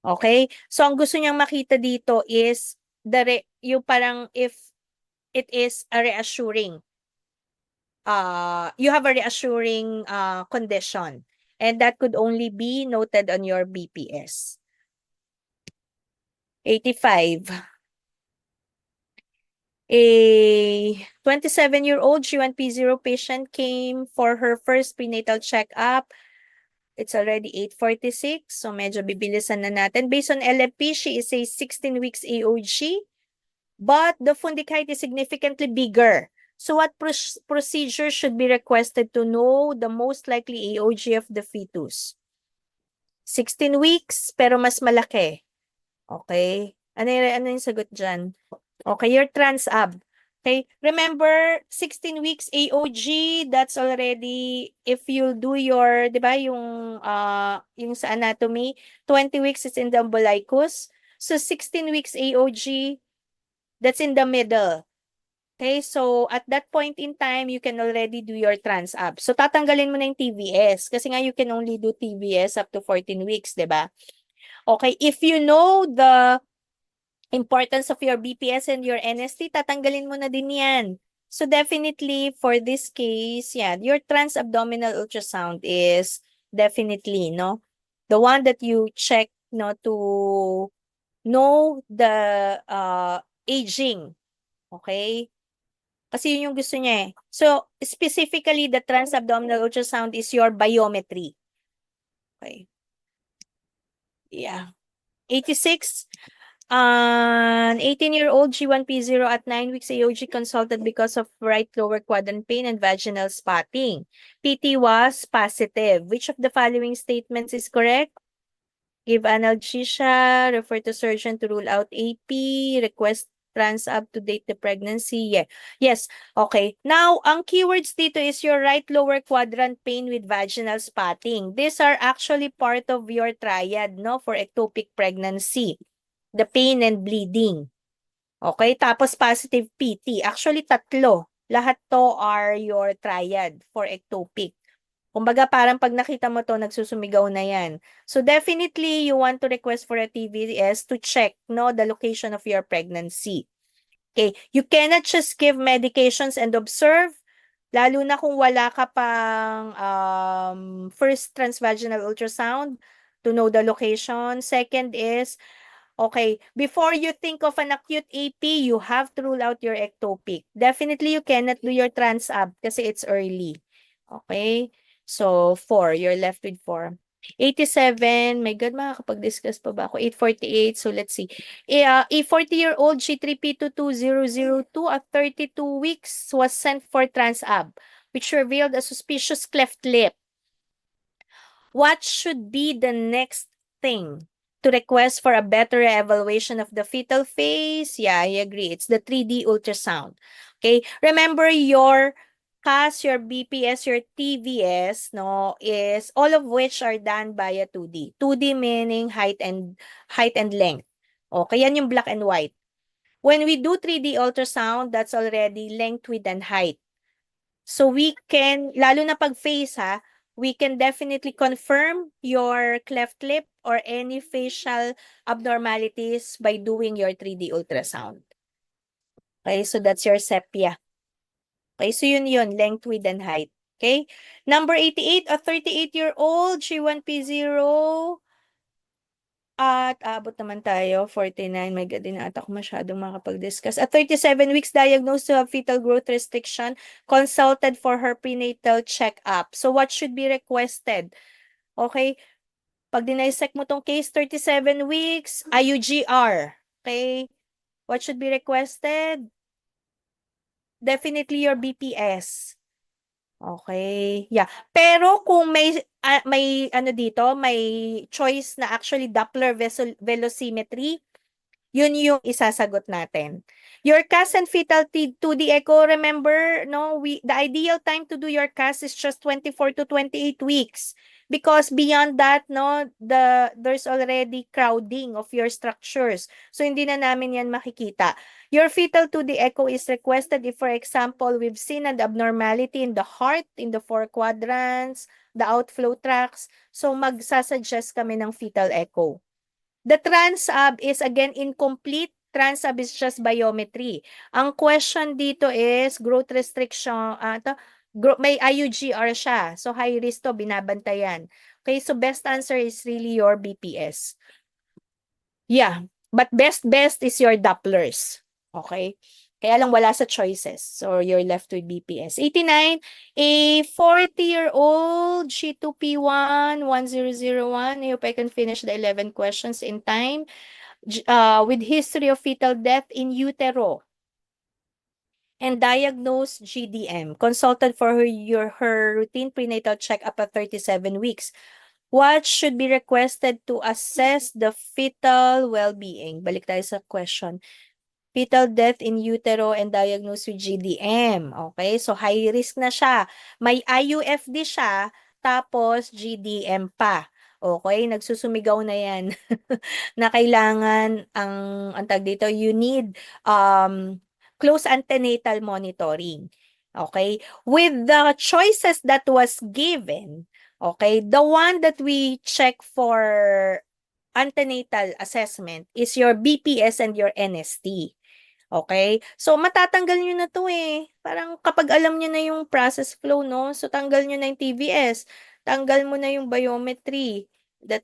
Okay? So, ang gusto niyang makita dito is yung parang if it is a reassuring, you have a reassuring condition. And that could only be noted on your BPS. 85. A 27-year-old G1P0 patient came for her first prenatal checkup. It's already 8:46, so medyo bibilisan na natin. Based on LFP, she is a 16 weeks AOG, but the fundic height is significantly bigger. So what procedure should be requested to know the most likely AOG of the fetus? 16 weeks, pero mas malaki. Okay? Ano yung sagot dyan? Okay, your TransAb. Okay, remember, 16 weeks AOG, that's already, if you do your, di ba, yung sa anatomy, 20 weeks is in the umbilicus. So, 16 weeks AOG, that's in the middle. Okay, so at that point in time, you can already do your TransAb. So, tatanggalin mo na yung TVS kasi nga you can only do TVS up to 14 weeks, di ba? Okay, if you know the importance of your BPS and your NST, tatanggalin mo na din yan. So definitely for this case, yeah, your transabdominal ultrasound is definitely, no, the one that you check, no, to know the aging. Okay? Kasi yun yung gusto niya eh. So specifically, the transabdominal ultrasound is your biometry. Okay. Yeah. 86. An 18-year-old G1P0 at 9 weeks AOG consulted because of right lower quadrant pain and vaginal spotting. PT was positive. Which of the following statements is correct? Give analgesia, refer to surgeon to rule out AP, request TransAb to date the pregnancy. Yeah. Yes. Okay. Now, ang keywords dito is your right lower quadrant pain with vaginal spotting. These are actually part of your triad, no, for ectopic pregnancy. The pain and bleeding. Okay? Tapos positive PT. Actually, tatlo. Lahat to are your triad for ectopic. Kumbaga, parang pag nakita mo to, nagsusumigaw na yan. So, definitely, you want to request for a TVS to check, no, the location of your pregnancy. Okay? You cannot just give medications and observe, lalo na kung wala ka pang first transvaginal ultrasound to know the location. Second is, okay, before you think of an acute AP, you have to rule out your ectopic. Definitely, you cannot do your TransAb kasi it's early. Okay? So, 4. You're left with 4. 87. My God, makakapag-discuss pa ba ako? 848. So, let's see. A 40-year-old G3P22002 at 32 weeks was sent for TransAb, which revealed a suspicious cleft lip. What should be the next thing to request for a better evaluation of the fetal phase? Yeah, I agree. It's the 3D ultrasound. Okay. Remember your CAS, your BPS, your TVS, no, is all of which are done via 2D. 2D meaning height and length. Okay, yan yung black and white. When we do 3D ultrasound, that's already length, width, and height. So we can, lalo na pag face ha, we can definitely confirm your cleft lip or any facial abnormalities by doing your 3D ultrasound. Okay, so that's your sepia. Okay, so yun, length, width, and height. Okay, number 88, a 38-year-old G1P0 at abot naman tayo, 49. My God, din ata ako masyadong makapag-discuss. At 37 weeks, diagnosed to have fetal growth restriction, consulted for her prenatal check-up. So what should be requested? Okay, pag dinisect mo tong case, 37 weeks, IUGR. Okay, what should be requested? Definitely your BPS. Okay. Yeah. Pero kung may ano dito, may choice na actually Doppler velocimetry, Yun yung isasagot natin. Your cast and fetal 2D echo, remember, no, the ideal time to do your cast is just 24 to 28 weeks. Because beyond that, no, there's already crowding of your structures. So, hindi na namin yan makikita. Your fetal 2D echo is requested if, for example, we've seen an abnormality in the heart, in the four quadrants, the outflow tracts. So, magsasuggest kami ng fetal echo. The transab is again incomplete. Transab is just biometry. Ang question dito is growth restriction. May IUGR siya. So high risk to, binabantayan. Okay, so best answer is really your BPS. Yeah, but best is your Dopplers. Okay? Kaya lang wala sa choices. So you're left with BPS. 89, a 40-year-old G2P1 1001. I hope I can finish the 11 questions in time. With history of fetal death in utero and diagnosed GDM, consulted for her routine prenatal checkup at 37 weeks. What should be requested to assess the fetal well-being? Balik tayo sa question. Fetal death in utero and diagnosed with GDM. Okay, so high risk na siya. May IUFD siya, tapos GDM pa. Okay, nagsusumigaw na yan na kailangan ang tag dito, you need close antenatal monitoring. Okay, with the choices that was given, okay, the one that we check for antenatal assessment is your BPS and your NST. Okay? So, matatanggal nyo na to eh. Parang kapag alam nyo na yung process flow, no? So, tanggal nyo na yung TVS. Tanggal mo na yung biometry.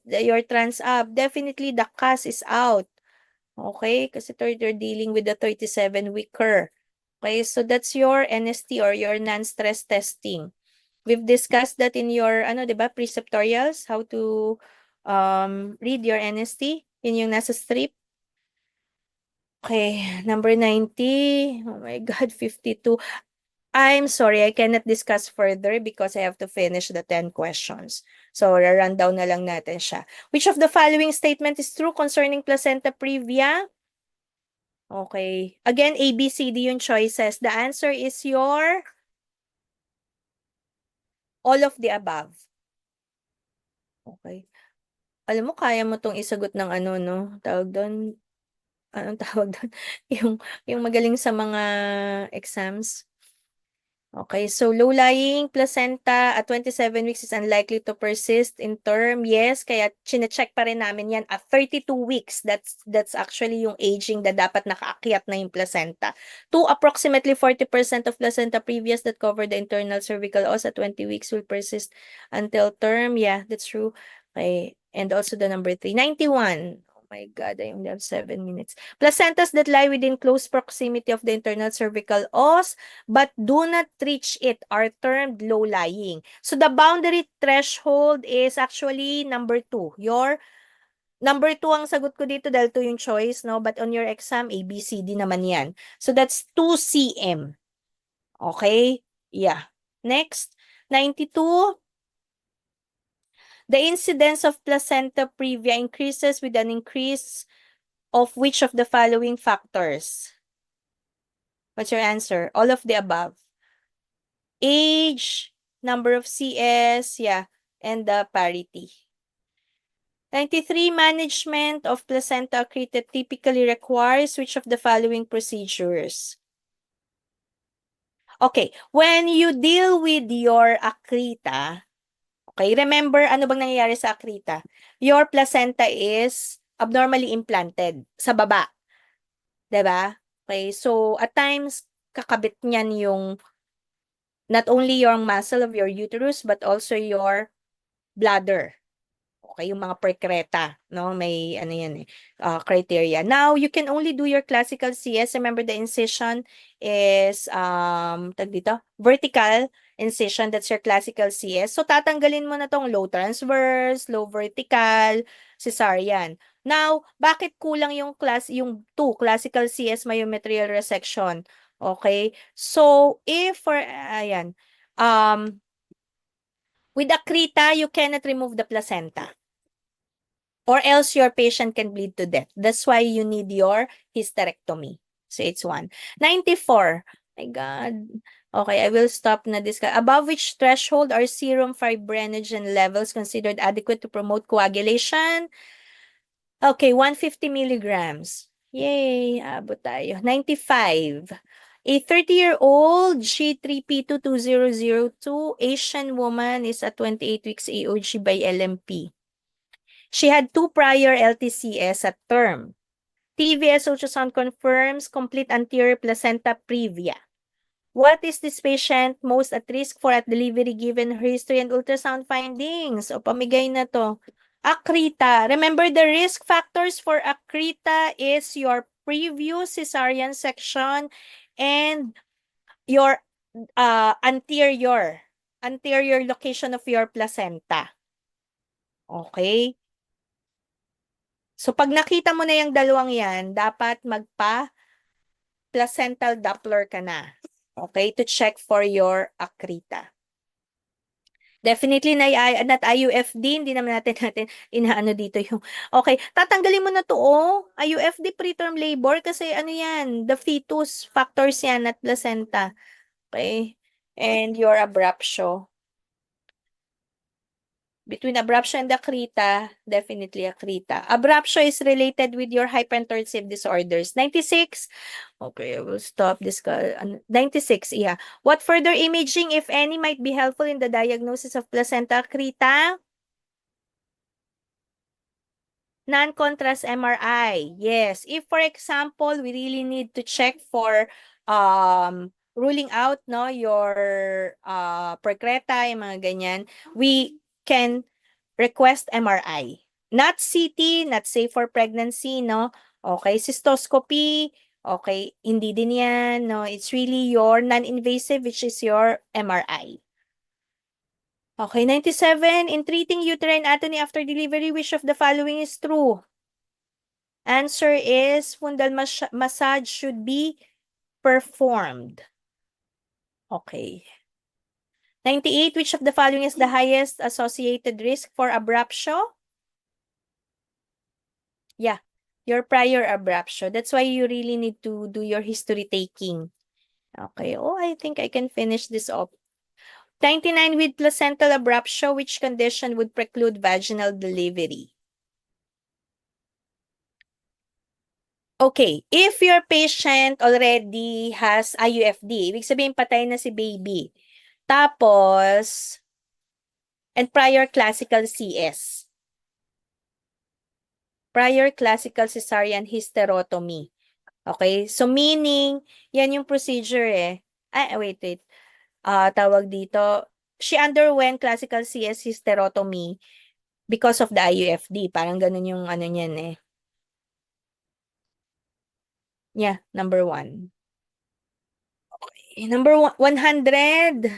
Your trans-up. Definitely, the CAS is out. Okay? Kasi you're dealing with the 37-weeker. Okay? So, that's your NST or your non-stress testing. We've discussed that in your, diba, preceptorials, how to read your NST. Yun yung nasa strip. Okay, number 90. Oh my God, 52. I'm sorry, I cannot discuss further because I have to finish the 10 questions. So, run down na lang natin siya. Which of the following statement is true concerning placenta previa? Okay. Again, A, B, C, D yung choices. The answer is your all of the above. Okay. Alam mo, kaya mo tong isagot ng ano, no? Tawag doon, anong tawag doon? Yung magaling sa mga exams. Okay, so low-lying placenta at 27 weeks is unlikely to persist in term. Yes, kaya chine-check pa rin namin yan at 32 weeks. That's actually yung aging na dapat nakaakyat na yung placenta. To approximately 40% of placenta previous that cover the internal cervical os at 20 weeks will persist until term. Yeah, that's true. Okay, and also the number 3, 91. Oh my God, I only have 7 minutes. Placentas that lie within close proximity of the internal cervical os but do not reach it are termed low-lying. So the boundary threshold is actually number 2. Your number 2 ang sagot ko dito dahil 2 yung choice, no? But on your exam, A, B, C, D naman yan. So that's 2 cm. Okay? Yeah. Next, 92. The incidence of placenta previa increases with an increase of which of the following factors? What's your answer? All of the above. Age, number of CS, yeah, and the parity. 93, management of placenta accreted typically requires which of the following procedures? Okay, when you deal with your accreta, okay, remember ano bang nangyayari sa accreta? Your placenta is abnormally implanted sa baba. 'Di ba? Okay, so at times kakabit niyan yung not only your muscle of your uterus but also your bladder. Okay, yung mga percreta, no? May ano yan eh, criteria. Now, you can only do your classical CS. Remember the incision is tag dito, vertical incision, that's your classical CS. So tatanggalin mo na tong low transverse, low vertical, cesarean. Now, bakit kulang yung yung 2 classical CS myometrial resection? Okay? So, if for ayan, with accreta, you cannot remove the placenta. or else your patient can bleed to death. That's why you need your hysterectomy. So it's 1. 94. My God. Okay, I will stop na discuss. Above which threshold are serum fibrinogen levels considered adequate to promote coagulation? Okay, 150 milligrams. Yay, abot tayo. 95. A 30-year-old G3P22002 Asian woman is at 28 weeks AOG by LMP. She had 2 prior LTCS at term. TVS ultrasound confirms complete anterior placenta previa. What is this patient most at risk for at delivery given her history and ultrasound findings? O pamigay na to. Akrita. Remember the risk factors for Akrita is your previous cesarean section and your anterior location of your placenta. Okay? So pag nakita mo na yung dalawang yan, dapat placental Doppler ka na. Okay? To check for your Akrita. Definitely not IUFD, hindi naman natin inaano dito yung, okay, tatanggalin mo na to, IUFD preterm labor kasi ano yan, the fetus factors yan at placenta. Okay? And your abruptio. Between abruptio and akrita, definitely akrita. Abruptio is related with your hypertensive disorders. 96. Okay, I will stop this. 96, yeah. What further imaging, if any, might be helpful in the diagnosis of placenta akrita? Non-contrast MRI. Yes. If, for example, we really need to check for ruling out your precreta, yung mga ganyan, we can request MRI. Not CT, not safe for pregnancy, no? Okay, cystoscopy, okay, hindi din yan, no? It's really your non-invasive, which is your MRI. Okay, 97. In treating uterine atony after delivery, which of the following is true? Answer is fundal massage should be performed. Okay. 98. Which of the following is the highest associated risk for abruptio? Yeah, your prior abruptio. That's why you really need to do your history taking. Okay. Oh, I think I can finish this off. 99. With placental abruptio, which condition would preclude vaginal delivery? Okay, if your patient already has IUFD, ibig sabihin patay na si baby. Tapos, and prior classical CS. Prior classical cesarean hysterotomy. Okay, so meaning, yan yung procedure eh. Wait. Tawag dito, she underwent classical CS hysterotomy because of the IUFD. Parang ganun yung ano niyan eh. Yeah, number 1. Okay, number 100.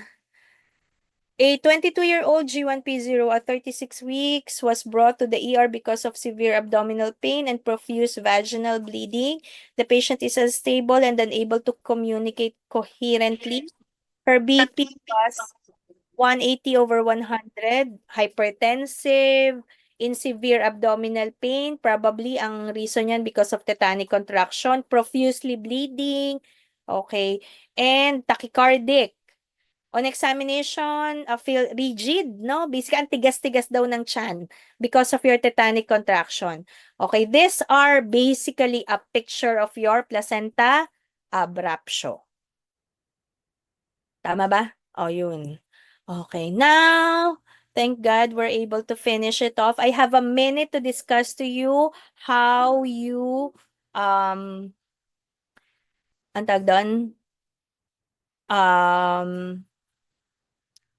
A 22-year-old G1P0 at 36 weeks was brought to the ER because of severe abdominal pain and profuse vaginal bleeding. The patient is unstable and unable to communicate coherently. Her BP was 180/100, hypertensive, in severe abdominal pain. Probably ang reason yan because of tetanic contraction, profusely bleeding, okay, and tachycardic. On examination, feel rigid, no? Basically, ang tigas-tigas daw ng tiyan because of your tetanic contraction. Okay, these are basically a picture of your placenta abruptio. Tama ba? O, yun. Okay, now, thank God we're able to finish it off. I have a minute to discuss to you how you, ang tawag doon,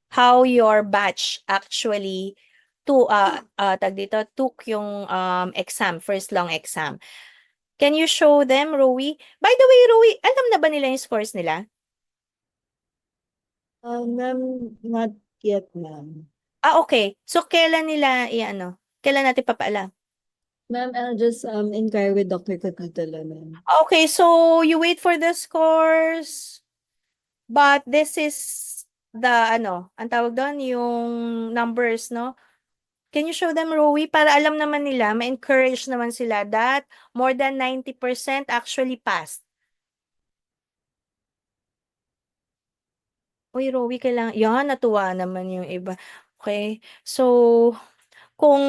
how your batch actually took yung exam, first long exam. Can you show them, Rowie? By the way, Rowie, alam na ba nila yung scores nila? Ma'am, not yet, ma'am. Okay. So, kailan nila, kailan natin papaalam? Ma'am, I'll just inquire with Dr. Capitulo, ma'am. Okay, so you wait for the scores. But this is the, ang tawag doon, yung numbers, no? Can you show them, Rowie? Para alam naman nila, ma-encourage naman sila that more than 90% actually passed. Uy, Rowie, kailangan, yan, natuwa naman yung iba. Okay, so, kung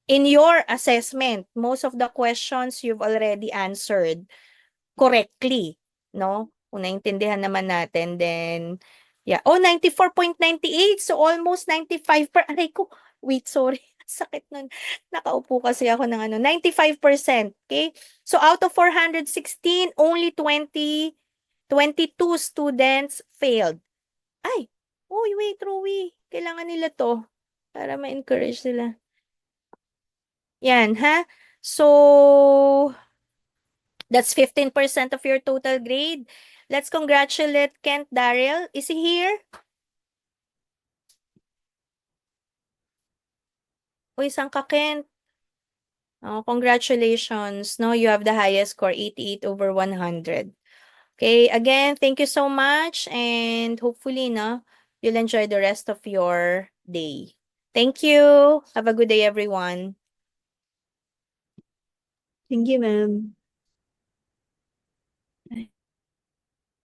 in your assessment, most of the questions you've already answered correctly, no? Kung naintindihan naman natin, then, yeah. Oh, 94.98. So, almost 95 aray ko. Wait, sorry. Sakit nun. Nakaupo kasi ako ng 95%. Okay? So, out of 416, only 22 students failed. Ay, uy, wait, Rowie. Kailangan nila to para ma-encourage sila. Yan, ha? So, that's 15% of your total grade. Let's congratulate Kent Daryl. Is he here? Uy, saan ka, Kent? Oh, congratulations. No, you have the highest score, 88 over 100. Okay, again, thank you so much and hopefully, no, you'll enjoy the rest of your day. Thank you. Have a good day, everyone. Thank you, ma'am.